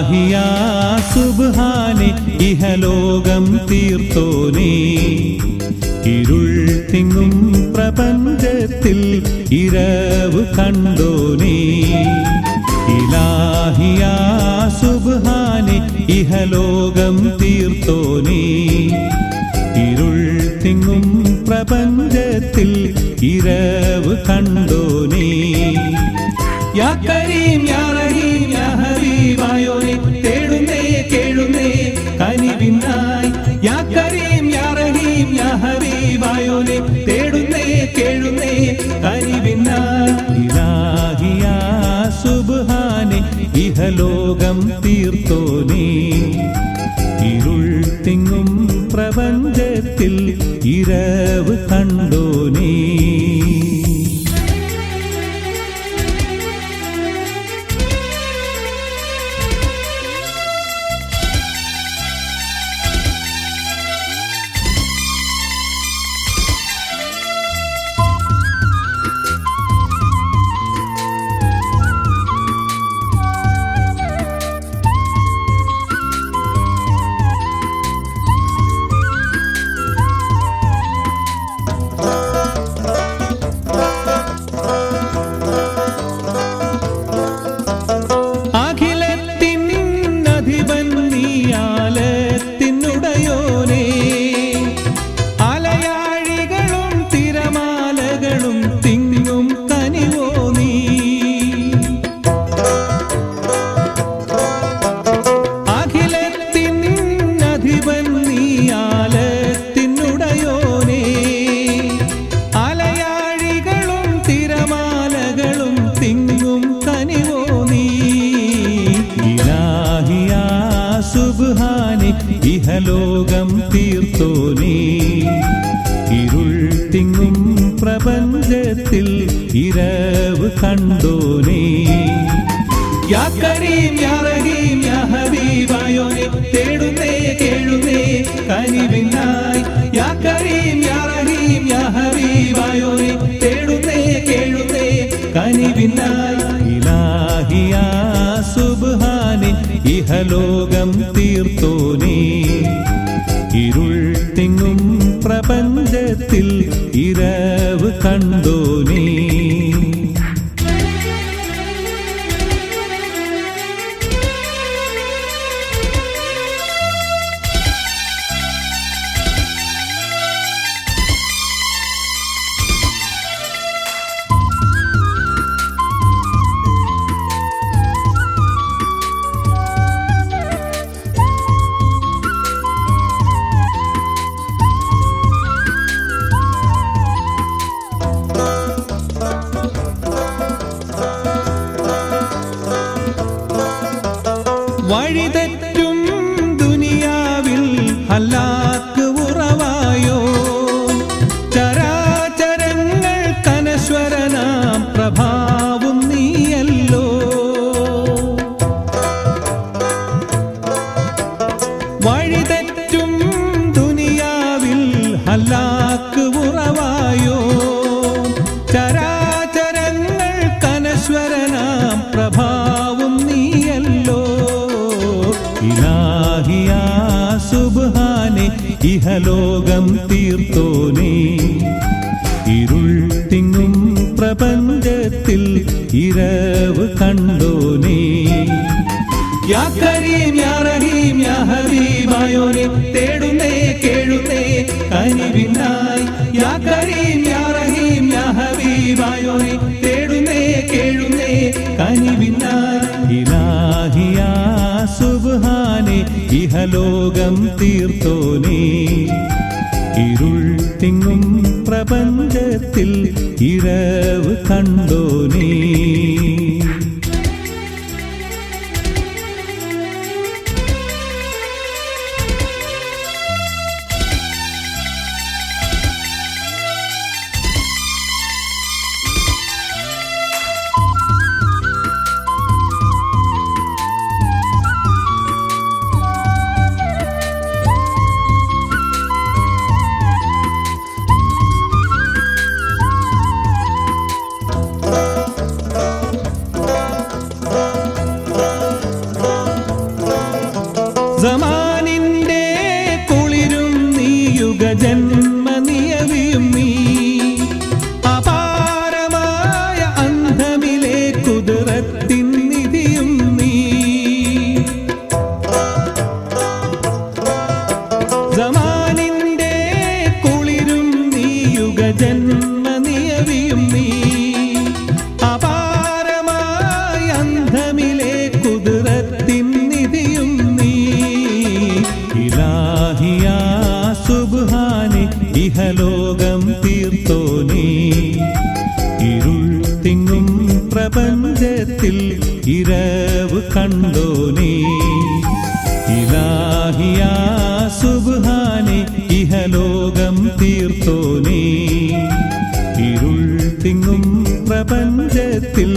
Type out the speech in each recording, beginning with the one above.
ഇലാഹിയാ സുബ്ഹാനെ ഇഹലോകം തീർത്തോനേ ഇരുൾ തിങ്ങും പ്രപഞ്ചത്തിൽ ഇരവ് കണ്ടോനേ ഇലാഹിയാ സുബ്ഹാനെ ഇഹലോകം തീർത്തോനേ ഇരുൾ തിങ്ങും പ്രപഞ്ചത്തിൽ ഇരവ് കണ്ടോനേ യാ കരീം യാ റഹീം യാ ഹബീബായോനെ തേടുന്നേ കേഴുന്നേ കനിവിനായി യാ കരീം യാ റഹീം യാ ഹബീബായോനെ തേടുന്നേ കേഴുന്നേ കനിവിനായി ഇലാഹിയാ സുബ്ഹാനെ ഇഹലോകം തീർത്തോനേ ഇരുൾ തിങ്ങും പ്രപഞ്ചത്തിൽ ഇരവ് കണ്ടോനേ ഇഹലോകം തീർത്തോനേ ഇരുൾ തിങ്ങും പ്രപഞ്ചത്തിൽ ഇരവ് കണ്ടോനേ യാ കരീം യാ റഹീം യാ ഹബീബായോനെ തേടുന്നേ കേഴുന്നേ കനിവിനായി യാ കരീം യാ റഹീം യാ ഹബീബായോനെ തേടുന്നേ കേഴുന്നേ കനിവിനായി ഇലാഹിയാ സുബ്ഹാനെ ഇഹലോകം തീർത്തോനേ ഇരുൾ തിങ്ങും പ്രപഞ്ചത്തിൽ ഇരവ് കണ്ടോനേ വഴിതെറ്റും ദുനിയാവിൽ ഹലാക്ക് ഉറവായോ ചരാചരങ്ങൾ കനശ്വരനാം പ്രഭാവും നീയല്ലോ വഴിതെറ്റും ദുനിയാവിൽ ഹലാക്ക് ഉറവായോ ചരാചരങ്ങൾ കനശ്വരനാം പ്രഭാവും നീയല്ലോ ഇലാഹിയാ സുബ്ഹാനെ ഇഹലോകം തീർത്തോനേ ഇരുൾ തിങ്ങും പ്രപഞ്ചത്തിൽ ഇരവ് കണ്ടോനേ യാ കരീം യാ റഹീം യാ ഹബീബായോനെ തേടുന്നേ കേഴുന്നേ കനിവിനായി യാ കരീം യാ റഹീം യാ ഹബീബായോനെ തേടുന്നേ കേഴുന്നേ കനിവിനായി ഇലാഹിയാ സുബ്ഹാനെ ഇഹലോകം തീർത്തോനേ ഇരുൾ തിങ്ങും പ്രപഞ്ചത്തിൽ ഇരവ് കണ്ടോനേ സമാനിന്റെ കുളിരും നീ യുഗജന്മനിയവിയും നീ അപാരമായ അന്ധമിലെ കുതിരത്തിൻ നിധിയും നീ സമാനിന്റെ കുളിരും നീ യുഗജന്മനിയവിയും നീ അപാരമായ അന്ധമിലെ കുതിരത്തിൻ നിധിയും നീ ഇലാഹിയാ സുബ്ഹാനെ ഇഹലോകം തീർത്തോനേ ഇരുൾ തിങ്ങും പ്രപഞ്ചത്തിൽ ഇരവ് കണ്ടോനേ ഇലാഹിയാ സുബ്ഹാനെ ഇഹലോകം തീർത്തോനേ ഇരുൾ തിങ്ങും പ്രപഞ്ചത്തിൽ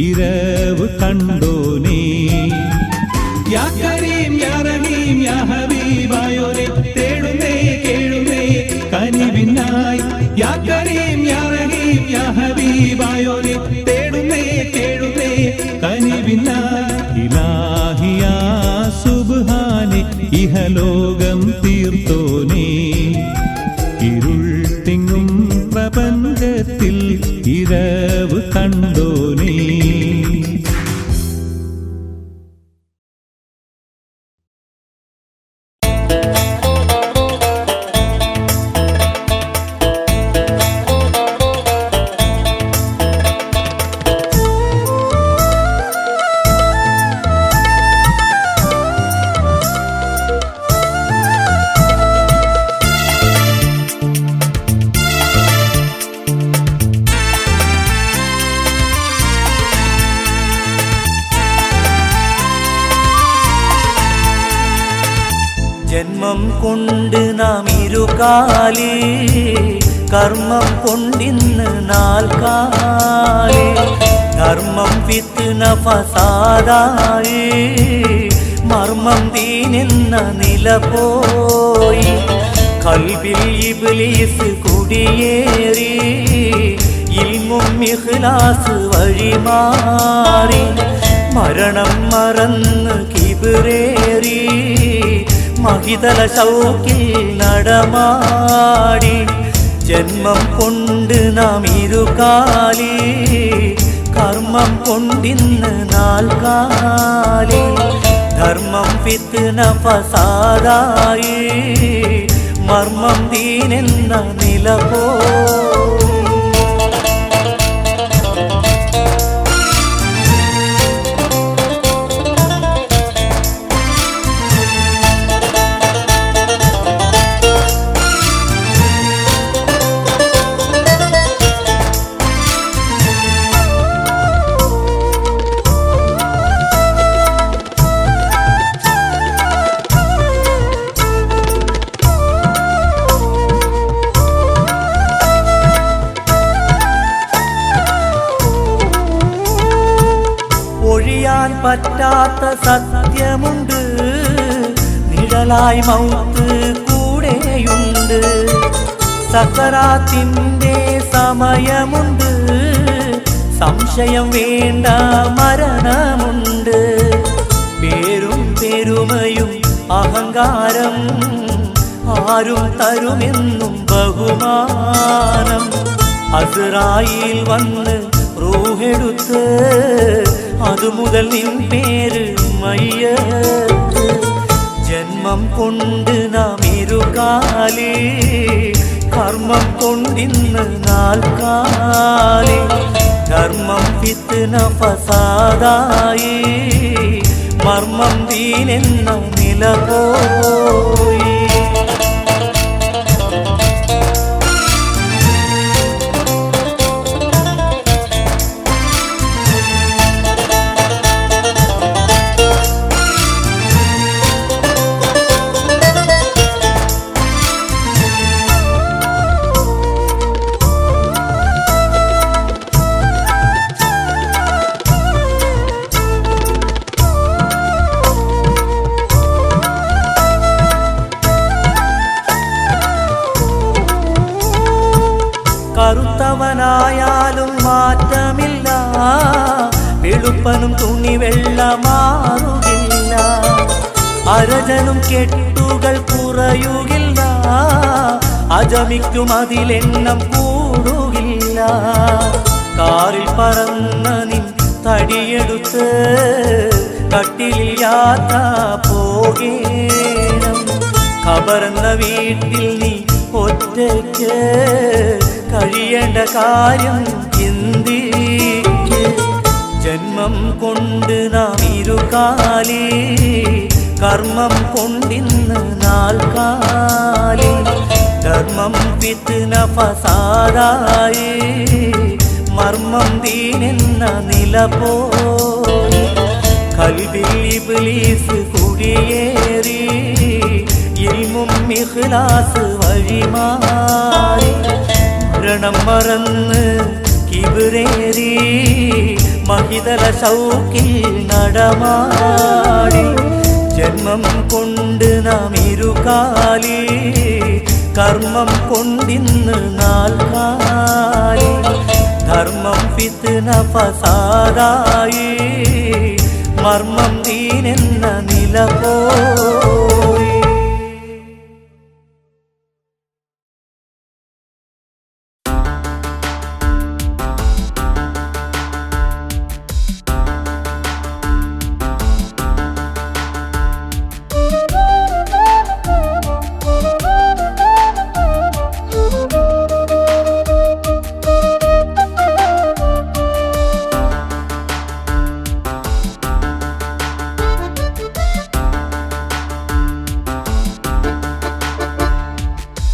ഇരവ് കണ്ടോനേ യാ കരീം യാ റഹീം യാ ഹബീബായോനെ തേടുന്നേ കേഴുന്നേ കനിവിനായി യാ കരീം യാ റഹീം യാ ഹബീബായോനെ തേടുന്നേ കേഴുന്നേ കനിവിനായി ഇലാഹിയാ സുബ്ഹാനെ ഇഹലോകം തീർത്തോനേ ഇരുൾ തിങ്ങും പ്രപഞ്ചത്തിൽ ഇരവ് കണ്ടോനേ ജന്മം കൊണ്ട് നാം ഇരുകാലി കർമ്മം കൊണ്ടിന്ന് നാൽക്കാലി ധർമ്മം വിത്ത് ഫസാദായി മർമ്മം ദീനെന്ന നില പോയി കൽബിൽ ഇബ്ലീസ് കുടിയേറി ഇൽമും ഇഖ്ലാസ് വഴിമാറി മരണം മറന്ന് കിബിറേറി മഹിതല ശൗക്കിൽ നടമാടി ജന്മം കൊണ്ട് നാം ഇരുകാലി കർമ്മം കൊണ്ടിന്ന് നാൽക്കാലി ധർമ്മം ഫിത്ന ഫസാദായി മർമ്മം ദീനെന്ന നില പോയി പറ്റാത്ത സത്യമുണ്ട് നിഴലായി മൗത്ത് കൂടെയുണ്ട് സക്കറാത്തിന്റെ സമയമുണ്ട് സംശയം വേണ്ട മരണമുണ്ട് പേരും പെരുമയും അഹങ്കാരം ആരും തരുമെന്നും ബഹുമാനം അസ്റായിൽ വന്ന് റൂഹെടുത്ത് അതുമുതൽ നിൻ പേര് മയ്യത്ത് ജന്മം കൊണ്ട് നാം ഇരുകാലി കർമ്മം കൊണ്ടിന്ന് നാൽക്കാലി ധർമ്മം ഫിത്ന ഫസാദായി മർമ്മം ദീനെന്ന നില പോയി കറുത്തവനായാലും മാറ്റമില്ല വെളുപ്പനും തുണി വെള്ള മാറുകില്ല അരജനും കെട്ടുകൾ കുറയുകില്ല, അജമിക്കും അതിലെണ്ണം കൂടുകില്ല. കാറിൽ പറന്ന നിൻ തടിയെടുത്ത് കട്ടിലിൽ യാത്ര പോകേണം. ഖബറെന്ന വീട്ടിൽ നീ ഒറ്റയ്ക്ക് കഴിയേണ്ട കാര്യം ചിന്തിക്ക്. ജന്മം കൊണ്ട് നാം ഇരുകാലി, കർമ്മം കൊണ്ടിന്ന് നാൽക്കാലി. ധർമ്മം ഫിത്ന ഫസാദായി, മർമ്മം ദീനെന്ന നില പോയി. ഖൽബിൽ ഇബ്ലീസ് കുടിയേറി, ഇൽമും ഇഖ്ലാസ് വഴിമാറി. മരണം മറന്ന് കിബിറേറി, മഹിതല ശൗക്കിൽ നടമാടി. ജന്മം കൊണ്ട് നാം ഇരുകാലി, കർമ്മം കൊണ്ടിന്ന് നാൽക്കാലി. ധർമ്മം ഫിത്ന ഫസാദായി, മർമ്മം ദീനെന്ന നില പോയി.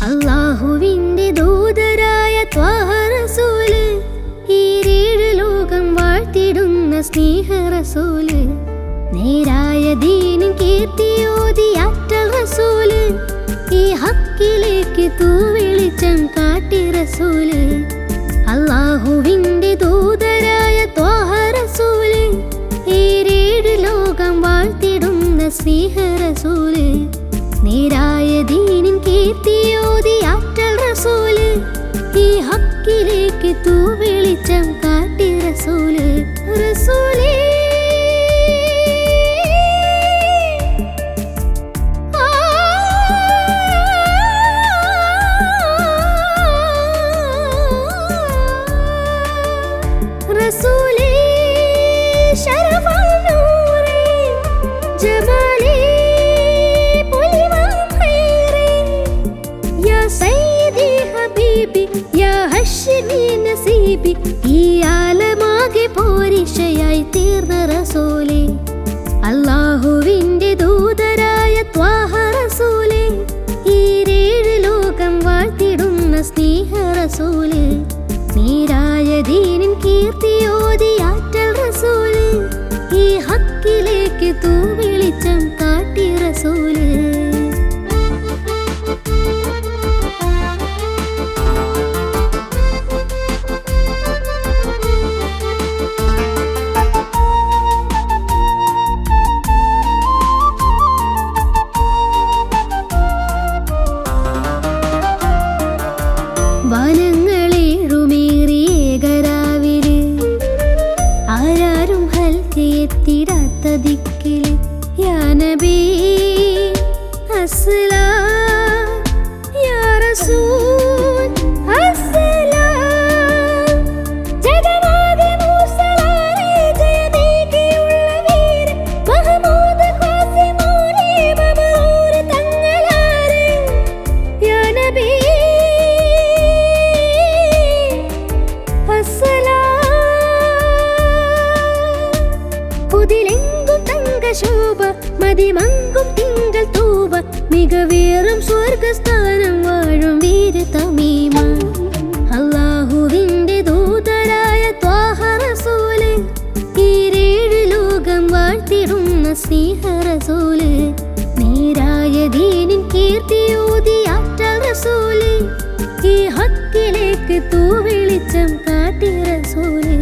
അല്ലാഹുവിന്റെ ദൂതരായ ത്വാഹ റസൂല്, ഈരേഴ് ലോകം വാഴ്ത്തിടുന്ന സ്നേഹ റസൂല്. നേരായ ദീനിൻ കീർത്തിയോതി അറ്റൽ റസൂല്, ഈ ഹക്കിലേക്ക് തൂവെളിച്ചം കാട്ടി റസൂല്. അല്ലാഹുവിന്റെ ദൂതരായ ത്വാഹ റസൂല്, ഈരേഴ് ലോകം വാഴ്ത്തിടുന്ന സ്നേഹ റസൂല്. നേരായ ദീനിൻ കീർത്തിയോതി അറ്റൽ റസൂല്, ഈ ഹക്കിലേക്ക് തൂവെളിച്ചം കാട്ടി റസൂല്. റസൂലേ റസൂലേ ശരഫൽ നൂറേ ജമാലേ നസീബി, ഈ ആലമാകെ പോരിഷയായി തീർന്ന റസൂലേ. അല്ലാഹുവിന്റെ ദൂതരായ ത്വാഹ റസൂലേ, ഈരേഴ് ലോകം വാഴ്ത്തിടുന്ന സ്നേഹ റസൂല്. നേരായ ദീനിൻ കീർത്തിയോതി ആറ്റൽ റസൂല്, ഈ ഹക്കിലേക്ക് തൂവെളിച്ചം കാട്ടി റസൂല്. വനങ്ങളേഴുമേറിയേകരാവില്, ആരാരും ഹൽക്കെത്തിടാത്ത ദിക്കില്, യാ നബി അസ്സലാം, യാ റസൂൽ അസ്സലാം. ജഗമാകെ മൂസലാരെ ജയമേകിയുള്ള വീരൻ, മഹമൂദ് ഖാസിമൂലേ മമറൂർ തങ്ങളാരെ. യാ നബി പുതിലെങ്കും തങ്കശോഭ, മതിമങ്കും തിങ്കൾ തൂവ, മികവേറും സ്വർഗസ്ഥാനം വാഴും വീര തമീമ. അല്ലാഹുവിന്റെ ദൂതരായ ത്വാഹ റസൂല്, ഈരേഴ് ലോകം വാഴ്ത്തിടുന്ന സ്നേഹ റസൂല്. നേരായ ദീനിൻ കീർത്തിയോതി ആറ്റൽ റസൂല്, ഈ ഹക്കിലേക്ക് തൂവെളിച്ചം കാട്ടി റസൂല്.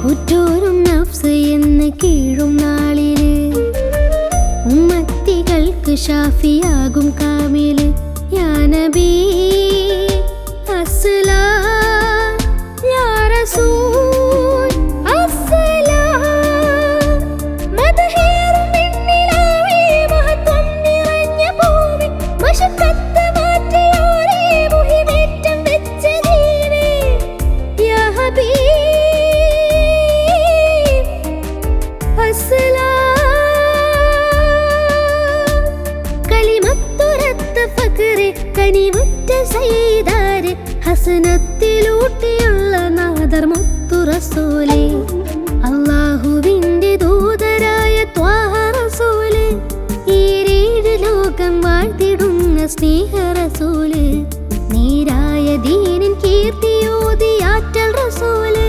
ഉറ്റോരും നഫ്സ് ചെയ്താര് ഹസനത്തിലൂട്ടിയുള്ള നാദർ മുത്തു റസൂലേ അല്ലാഹുവിന്റെ ദൂതരായ ത്വാഹ റസൂല് ഈരേഴ് ലോകം വാഴ്ത്തിടുന്ന സ്നേഹ റസൂല് നേരായ ദീനിൻ കീർത്തിയോതിയാറ്റൽ റസൂല്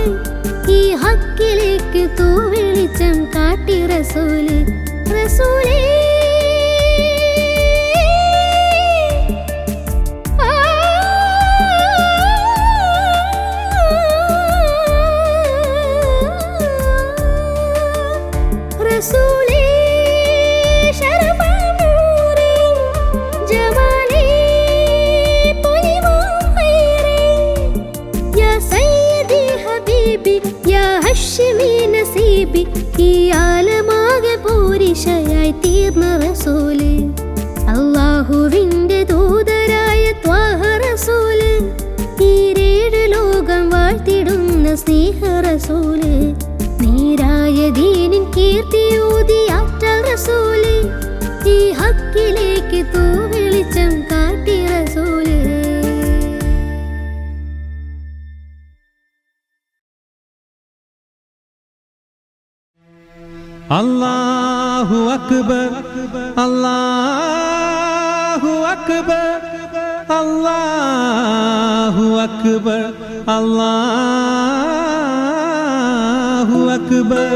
ഈ ഹക്കിലേക്ക് തൂവെളിച്ചം കാട്ടി റസൂല് റസൂലേ റസൂലേ ശരഫാ നൂറേ ജമാലേ പൊലിവാം ഖൈറേ യാ സയ്യിദി ഹബീബി യാ ഹശ്മി നസീബി ഈ ആലമാകെ പോരിശയായി തീർന്ന റസൂല് അല്ലാഹുവിന്റെ ദൂതരായ ത്വാഹ റസൂല് ഈരേഴ് ലോകം വാഴ്ത്തിടുന്ന സ്നേഹ റസൂല് നേരായ ദീനിൻ കീർത്തിയൂതിയാറ്റൽ റസൂല് ഈ ഹക്കിലേക്ക് തൂവെളിച്ചം കാട്ടി റസൂല് അല്ലാഹു അക്ബർ അല്ലാഹു അക്ബർ അല്ലാഹു അക്ബർ അല്ലാഹു അക്ബർ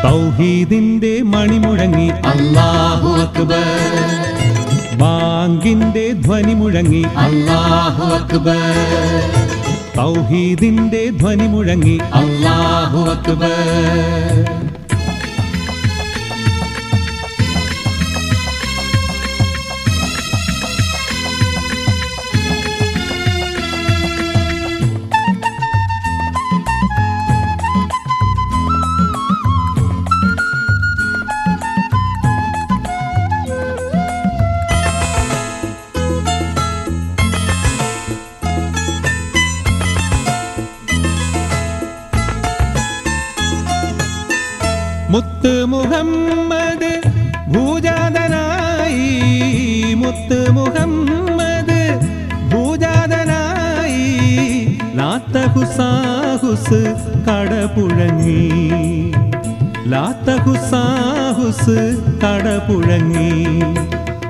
തൗഹീദിന്റെ മണിമുഴങ്ങി അല്ലാഹു അക്ബർ ബാങ്കിന്റെ ധ്വനി മുഴങ്ങി അല്ലാഹു അക്ബർ തൗഹീദിന്റെ ധ്വനി മുഴങ്ങി അല്ലാഹു അക്ബർ മുത്ത് മുഹമ്മദ് ഭൂജാതനായി മുത്ത് മുഹമ്മദ് ഭൂജാതനായി ലാത്ത ഹുസാഹുസ് കടപുഴങ്ങി ലാത്ത ഹുസാഹുസ് കടപുഴങ്ങി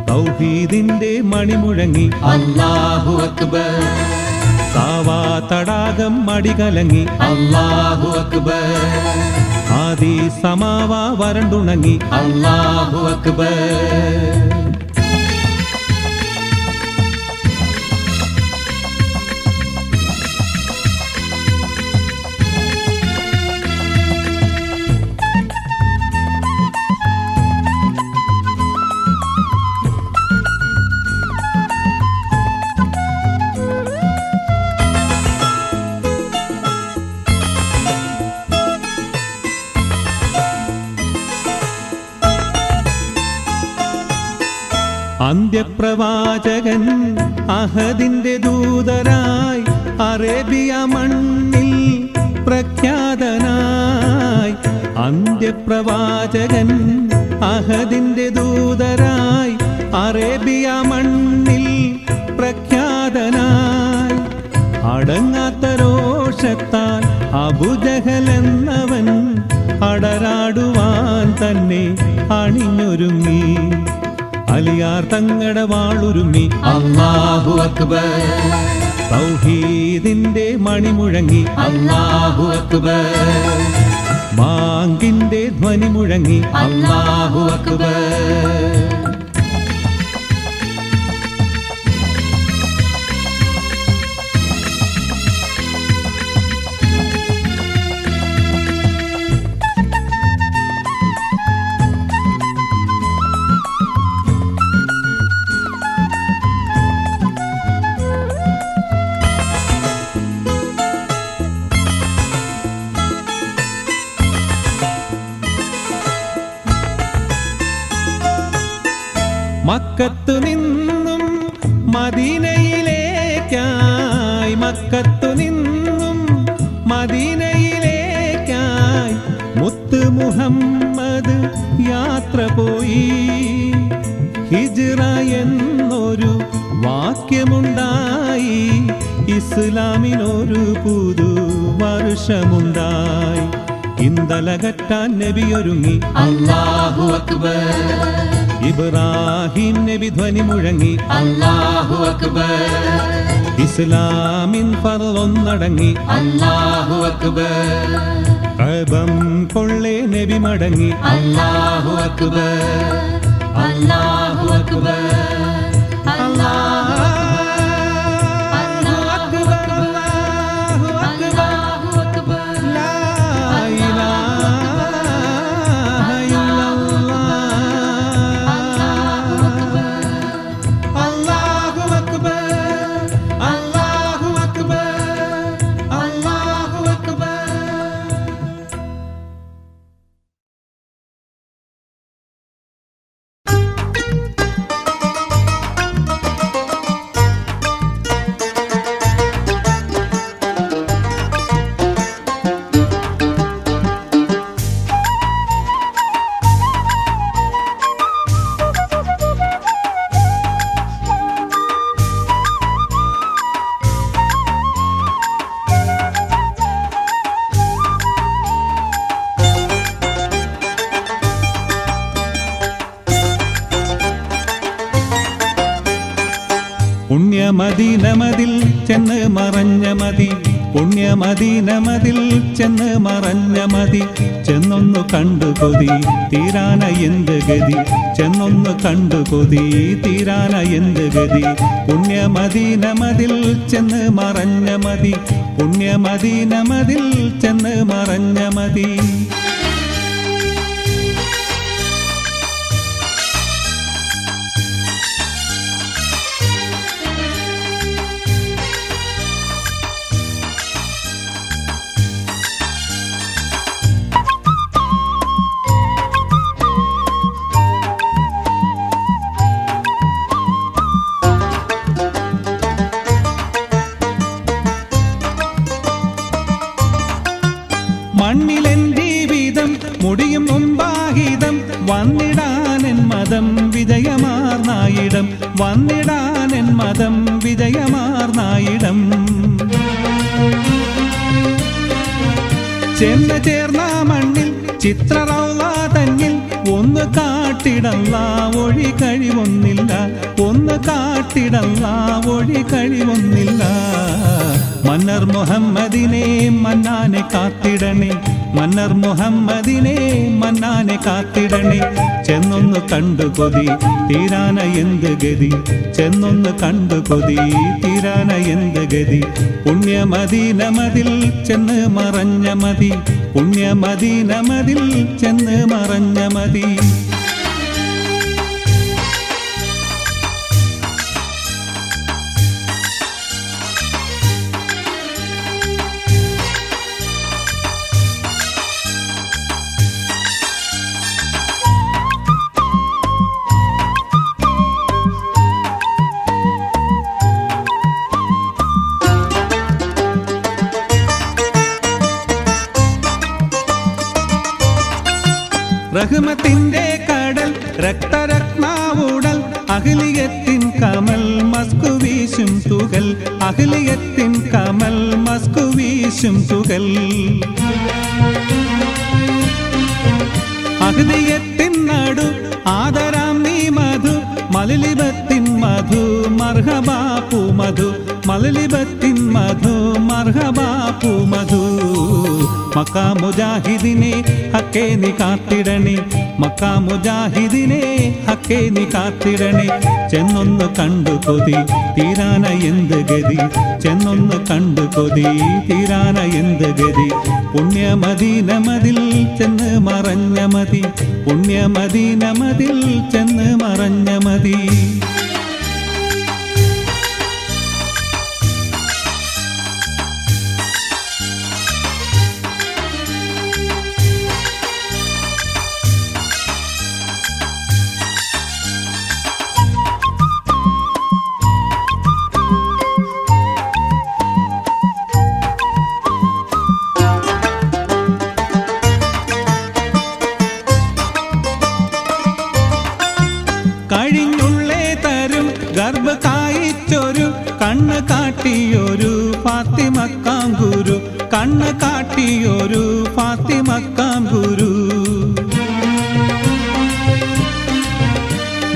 തൗഹീദിന്റെ മണിമുഴങ്ങി അല്ലാഹു അക്ബർ സാവാ തടാകം മടികലങ്ങി അല്ലാഹു അക്ബർ ആദി സമാവ വരണ്ടുണങ്ങി അല്ലാഹു അക്ബർ അന്ത്യപ്രവാചകൻ അഹദിന്റെ ദൂതരായി അറേബ്യ മണ്ണിൽ പ്രഖ്യാതനായി അന്ത്യപ്രവാചകൻ അഹദിന്റെ ദൂതരായി അറേബ്യ മണ്ണിൽ പ്രഖ്യാതനായി അടങ്ങാത്ത രോഷത്താൽ അബൂജഹൽ എന്നവൻ അടരാടുവാൻ തന്നെ അണിഞ്ഞൊരുങ്ങി അലിയാർ തങ്ങടെ വാളുരുമി അല്ലാഹു അക്ബർ തൗഹീദിന്റെ മണിമുഴങ്ങി അല്ലാഹു അക്ബർ ബാങ്കിന്റെ ധ്വനി മുഴങ്ങി അല്ലാഹു അക്ബർ മക്കത്തു നിന്നും മദീനയിലേക്കായി, മക്കത്തു നിന്നും മദീനയിലേക്കായി മുത്ത് മുഹമ്മദ് യാത്ര പോയി. ഹിജ്റ എന്നൊരു വാക്യമുണ്ടായി, ഇസ്ലാമിനൊരു പുതു വർഷമുണ്ടായി. ഇന്തലകറ്റാൻ നബിയൊരുങ്ങി, അല്ലാഹു അക്ബർ, ഇബ്രാഹിം നബി ധ്വനി മുഴങ്ങി, അല്ലാഹു അക്ബർ, ഇസ്ലാമിൻ ഫർളൊന്നടങ്ങി, അല്ലാഹു അക്ബർ, കഅബം കൊള്ളേ നബി മടങ്ങി, അല്ലാഹു അക്ബർ, അല്ലാഹു അക്ബർ, അല്ലാഹു അക്ബർ, അല്ലാഹു അക്ബർ, ലാ ഇലാഹ ഇല്ലല്ലാഹ്, അല്ലാഹു അക്ബർ, അല്ലാഹു അക്ബർ, അല്ലാഹു അക്ബർ. പുണ്യമദീനമതിൽ ചെന്ന് മറഞ്ഞ മതി, പുണ്യമദീനമതിൽ ചെന്ന് മറഞ്ഞ മതി. ചെന്നൊന്നു കണ്ടു കൊതി തീരാന എന്ത് ഗതി, ചെന്നൊന്നു കണ്ടു കൊതി തീരാന എന്ത് ഗതി. പുണ്യമദീനമതിൽ ചെന്ന് മറഞ്ഞ മതി, പുണ്യമദീനമതിൽ ചെന്ന് മറഞ്ഞ മതി. മണ്ണിലെൻ ജീവിതം മുടിയും മുമ്പാഹിതം, വന്നിടാനെൻ മതം വിജയമാർന്നായിടം, വന്നിടാനെൻ മതം വിജയമാർന്നായിടം. ചെന്ന് ചേർന്ന മണ്ണിൽ ചിത്രറൗള തന്നിൽ ഒന്ന് കാട്ടിടല്ല ഒഴി കഴിവൊന്നില്ല, ഒന്ന് കാട്ടിടല്ല ഒഴി കഴിവൊന്നില്ല. മന്നർ മുഹമ്മദിനെ മന്നാനെ കാത്തിടണേ, മന്നർ മുഹമ്മദിനെ മന്നാനെ കാത്തിടണേ. ചെന്നൊന്ന് കണ്ടു കൊതി തീരാന എന്ത് ഗതി, ചെന്നൊന്ന് കണ്ടു കൊതി തീരാന എന്ത് ഗതി. പുണ്യമദീനമതിൽ ചെന്ന് മറഞ്ഞ മതി, പുണ്യമദീനമതിൽ ചെന്ന് മറഞ്ഞ മതി. റഹ്മത്തിന്റെ കടൽ രക്തരത്നാവുടൽ, അഹ്ലിയത്തിൻ കമൽ മസ്കു വീശും തുകൽ, അഹ്ലിയത്തിൻ കമൽ മസ്കു വീശും തുകൽ. അഹ്ലിയത്തിൻ നടു ആദരാം നീ മധു, മലലിബത്തിൻ മധു മർഹബാപ്പു മധു, മലലിബത്തിൻ മധു മർഹബാപ്പു മധു. മക്കാ മുജാഹിദിനെ ഹക്കേ നീ കാത്തിടണേ, മക്കാ മുജാഹിദിനെ ഹക്കേ നീ കാത്തിടണേ. ചെന്നൊന്ന് കണ്ടു കൊതി തീരാന എന്ത് ഗതി, ചെന്നൊന്ന് കണ്ടു കൊതി തീരാന എന്ത് ഗതി. പുണ്യമദീനമതിൽ ചെന്ന് മറഞ്ഞ മതി, പുണ്യമദീനമതിൽ ചെന്ന് മറഞ്ഞ മതി. കാട്ടിയൊരു ഫാത്തിമക്കാം ഗുരു, കണ്ണ് കാട്ടിയൊരു ഫാത്തിമക്കാം ഗുരു.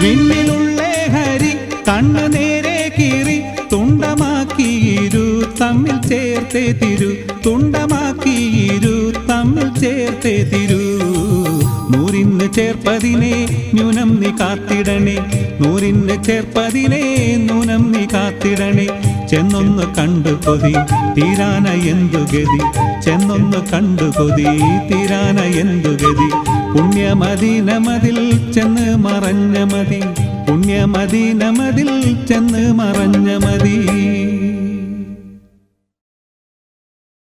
വിണ്ണിലുള്ളേ ഹരി കണ്ണ് നേരെ കീറി തുണ്ടമാക്കിയിരു തമ്മിൽ ചേർത്തേ തിരു, തുണ്ടമാക്കിയിരു തമ്മിൽ ചേർത്തേ തിരു. നൂറിന് ചേർപ്പതിനെ ന്യൂനം നീ കാത്തിടണേ, നൂറിന് ചേർപ്പതിനെ നൂനം നീ കാത്തിടണേ. ചെന്നൊന്ന് കണ്ടു കൊതി തീരാന എന്തു ഗതി, ചെന്നൊന്ന് കണ്ടു കൊതി തീരാന എന്തു ഗതി. പുണ്യമദീനമതിൽ ചെന്ന് മറഞ്ഞ മതി, പുണ്യമദീനമതിൽ ചെന്ന് മറഞ്ഞ മതി.